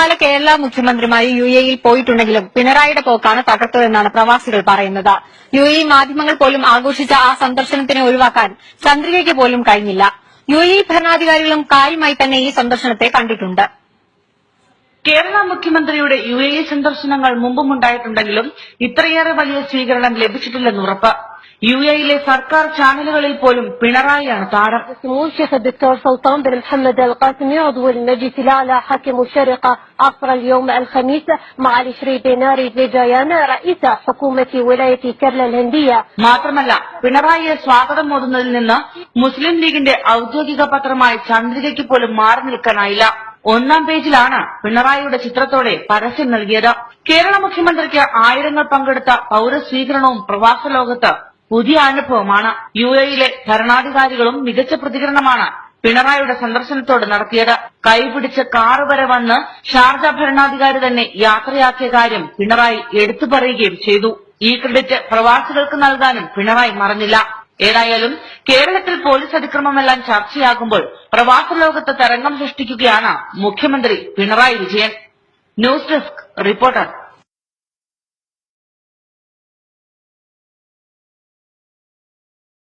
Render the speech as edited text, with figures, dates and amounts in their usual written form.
പല കേരള മുഖ്യമന്ത്രിമാരും UAE-യിൽ പോയിട്ടുണ്ടെങ്കിലും പിണറായിയുടെ പോക്കാണ് തകർത്തതെന്നാണ് പ്രവാസികൾ പറയുന്നത്. UAE മാധ്യമങ്ങൾ പോലും ആഘോഷിച്ച ആ സന്ദർശനത്തിനെ ഒഴിവാക്കാൻ ചന്ദ്രികയ്ക്ക് പോലും കഴിഞ്ഞില്ല. UAE ഭരണാധികാരികളും കാര്യമായി തന്നെ ഈ സന്ദർശനത്തെ കണ്ടിട്ടുണ്ട്. കേരള മുഖ്യമന്ത്രിയുടെ UAE സന്ദർശനങ്ങൾ മുമ്പുമുണ്ടായിട്ടുണ്ടെങ്കിലും ഇത്രയേറെ വലിയ സ്വീകരണം ലഭിച്ചിട്ടില്ലെന്ന് ഉറപ്പ്. UAE-യിലെ സർക്കാർ ചാനലുകളിൽ പോലും പിണറായിയാണ് താരം. الشيخ الدكتور سلطان بن محمد القاسمي عضو المجلس الأعلى حاكم الشارقة عصر اليوم الخميس مع الشري ديناري زيجايان رئيس حكومة ولاية كرلا الهندية. മാത്രമല്ല പിണറായിയെ സ്വാഗതം ഓതുന്നതിൽ നിന്ന് മുസ്ലിം ലീഗിന്റെ ഔദ്യോഗിക പത്രമായ ചന്ദ്രികയ്ക്ക് പോലും മാറി നിൽക്കാനായില്ല. ഒന്നാം പേജിലാണ് പിണറായിയുടെ ചിത്രത്തോടെ പരസ്യം നൽകിയത്. കേരള മുഖ്യമന്ത്രിക്ക് ആയിരങ്ങൾ പങ്കെടുത്ത പൌരസ്വീകരണവും പ്രവാസ ലോകത്ത് പുതിയ അനുഭവമാണ്. UAE-യിലെ ഭരണാധികാരികളും മികച്ച പ്രതികരണമാണ് പിണറായിയുടെ സന്ദർശനത്തോട് നടത്തിയത്. കൈപിടിച്ച് കാറ് വരെ വന്ന് ഷാർജ ഭരണാധികാരി തന്നെ യാത്രയാക്കിയ കാര്യം പിണറായി എടുത്തു പറയുകയും ചെയ്തു. ഈ ക്രെഡിറ്റ് പ്രവാസികൾക്ക് നൽകാനും പിണറായി മറന്നില്ല. ഏതായാലും കേരളത്തിൽ പോലീസ് അതിക്രമമെല്ലാം ചർച്ചയാകുമ്പോൾ പ്രവാസ ലോകത്ത് തരംഗം സൃഷ്ടിക്കുകയാണ് മുഖ്യമന്ത്രി Pinarayi Vijayan. News desk reporter.